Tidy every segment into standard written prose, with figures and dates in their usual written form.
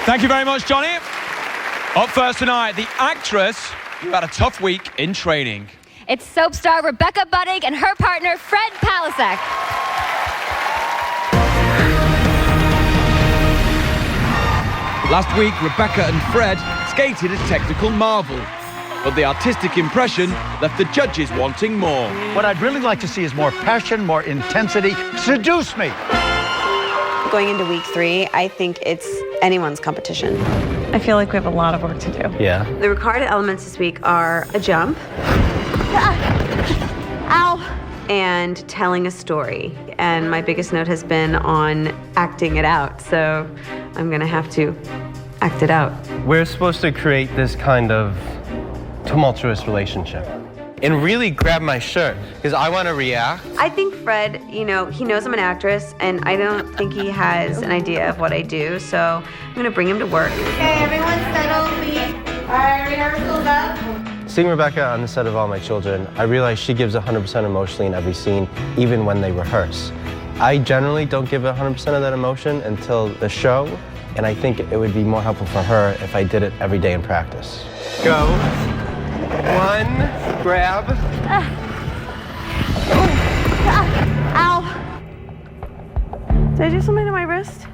Thank you very much, Johnny. Up first tonight, the actress who had a tough week in training. It's soap star Rebecca Budig and her partner, Fred Palascak. Last week, Rebecca and Fred skated a technical marvel, but the artistic impression left the judges wanting more. What I'd really like to see is more passion, more intensity. Seduce me! Going into week 3, I think it's anyone's competition. I feel like we have a lot of work to do. Yeah. The required elements this week are a jump, ow, and telling a story. And my biggest note has been on acting it out, so I'm gonna have to act it out. We're supposed to create this kind of tumultuous relationship and really grab my shirt because I want to react. I think Fred, he knows I'm an actress, and I don't think he has an idea of what I do, so I'm gonna bring him to work. Okay, everyone settle, please. All right, rehearsal's up. Seeing Rebecca on the set of All My Children, I realized she gives 100% emotionally in every scene, even when they rehearse. I generally don't give 100% of that emotion until the show, and I think it would be more helpful for her if I did it every day in practice. Go. 1, grab. Ow. Did I do something to my wrist?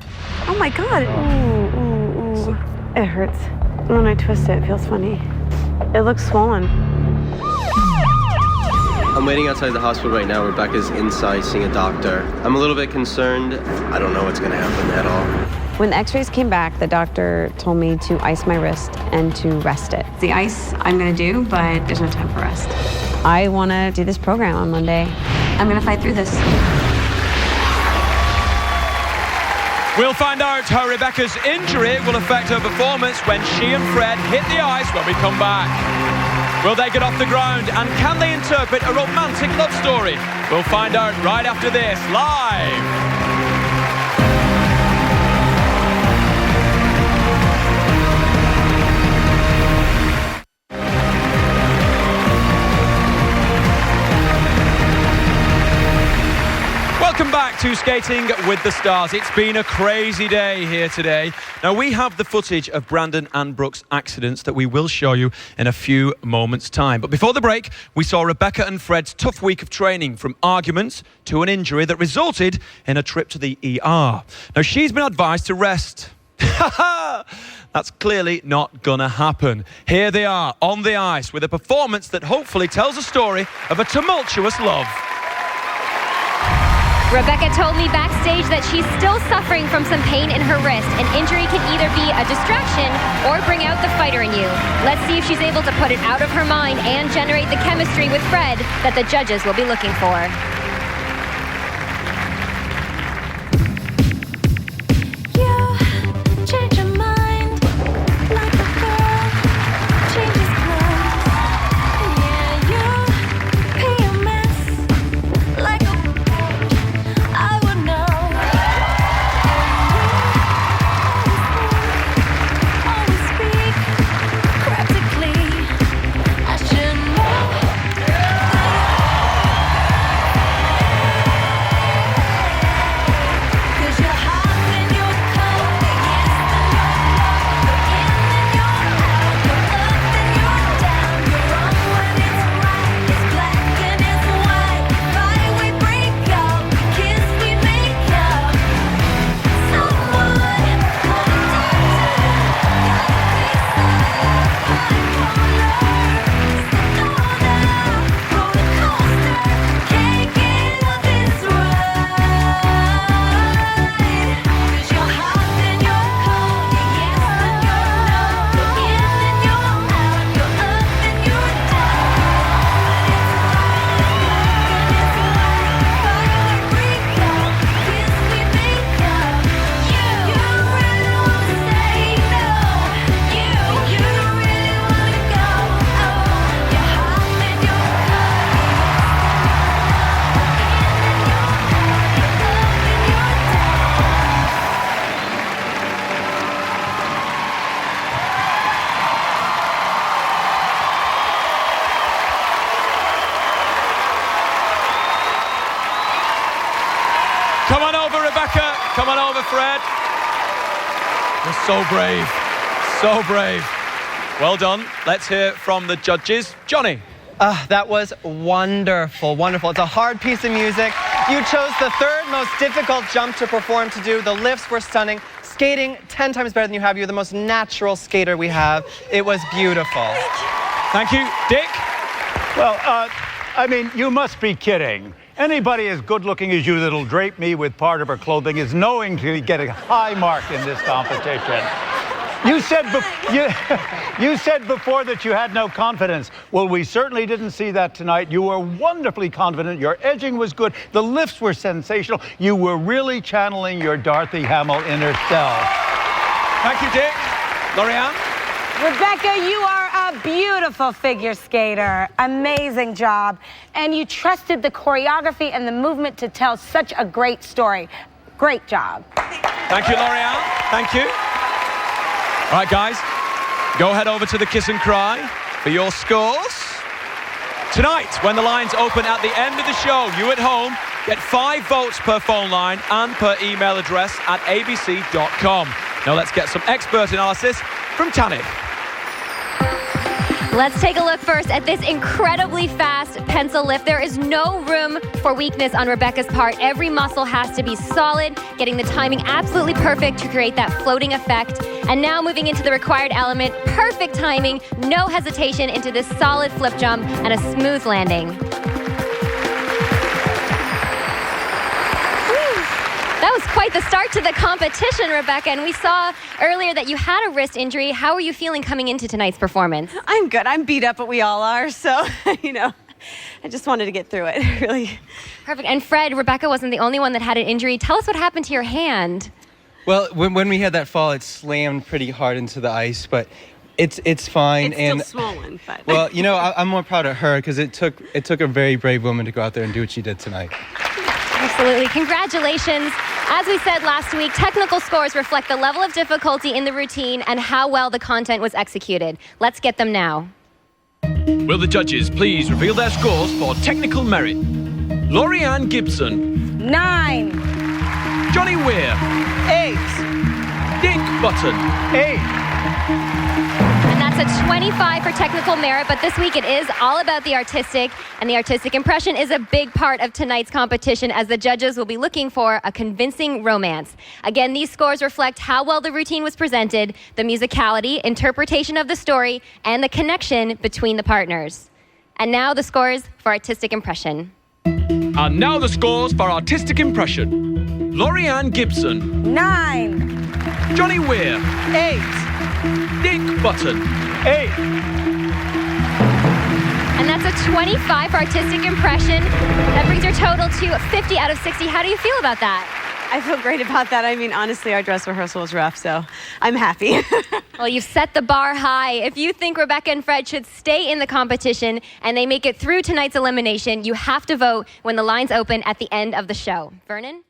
Oh my God. Ooh. It hurts. When I twist it, it feels funny. It looks swollen. I'm waiting outside the hospital right now. Rebecca's inside seeing a doctor. I'm a little bit concerned. I don't know what's going to happen at all. When the x-rays came back, the doctor told me to ice my wrist and to rest it. The ice I'm gonna do, but there's no time for rest. I wanna do this program on Monday. I'm gonna fight through this. We'll find out how Rebecca's injury will affect her performance when she and Fred hit the ice when we come back. Will they get off the ground, and can they interpret a romantic love story? We'll find out right after this, live. Welcome back to Skating with the Stars. It's been a crazy day here today. Now, we have the footage of Brandon and Brooke's accidents that we will show you in a few moments' time. But before the break, we saw Rebecca and Fred's tough week of training, from arguments to an injury that resulted in a trip to the ER. Now, she's been advised to rest. That's clearly not gonna happen. Here they are on the ice with a performance that hopefully tells a story of a tumultuous love. Rebecca told me backstage that she's still suffering from some pain in her wrist. An injury can either be a distraction or bring out the fighter in you. Let's see if she's able to put it out of her mind and generate the chemistry with Fred that the judges will be looking for. Come on over, Rebecca. Come on over, Fred. You're so brave. So brave. Well done. Let's hear from the judges. Johnny. That was wonderful, wonderful. It's a hard piece of music. You chose the third most difficult jump to perform to do. The lifts were stunning. Skating 10 times better than you have. You're the most natural skater we have. It was beautiful. Thank you. Dick? Well, I mean, you must be kidding. Anybody as good looking as you that'll drape me with part of her clothing is knowing to get a high mark in this competition. You said before that you had no confidence. Well, we certainly didn't see that tonight. You were wonderfully confident. Your edging was good. The lifts were sensational. You were really channeling your Dorothy Hamill inner self. Thank you, Dick. Lorianne? Rebecca, you are a beautiful figure skater. Amazing job. And you trusted the choreography and the movement to tell such a great story. Great job. Thank you, Lorianne. Thank you. All right, guys, go head over to the Kiss and Cry for your scores. Tonight, when the lines open at the end of the show, you at home get 5 votes per phone line and per email address at abc.com. Now let's get some expert analysis from Tanit. Let's take a look first at this incredibly fast pencil lift. There is no room for weakness on Rebecca's part. Every muscle has to be solid, getting the timing absolutely perfect to create that floating effect. And now moving into the required element, perfect timing, no hesitation into this solid flip jump and a smooth landing. That was quite the start to the competition, Rebecca, and we saw earlier that you had a wrist injury. How are you feeling coming into tonight's performance? I'm good. I'm beat up, but we all are. So, I just wanted to get through it, really. Perfect. And Fred, Rebecca wasn't the only one that had an injury. Tell us what happened to your hand. Well, when we had that fall, it slammed pretty hard into the ice, but it's fine. It's still swollen, but... Well, I'm more proud of her because it took a very brave woman to go out there and do what she did tonight. Absolutely. Congratulations. As we said last week, technical scores reflect the level of difficulty in the routine and how well the content was executed. Let's get them now. Will the judges please reveal their scores for technical merit? Lorianne Gibson. 9. Johnny Weir. 8. Dick Button. 8. And that's a 25 for technical merit, but this week it is all about the artistic, and the artistic impression is a big part of tonight's competition as the judges will be looking for a convincing romance. Again, these scores reflect how well the routine was presented, the musicality, interpretation of the story, and the connection between the partners. And now the scores for artistic impression. And now the scores for artistic impression. Lorianne Gibson. 9. Johnny Weir. 8. Dick Button. 8. And that's a 25 for artistic impression. That brings your total to 50 out of 60. How do you feel about that? I feel great about that. I mean, honestly, our dress rehearsal was rough, so I'm happy. Well, you've set the bar high. If you think Rebecca and Fred should stay in the competition and they make it through tonight's elimination, you have to vote when the lines open at the end of the show. Vernon?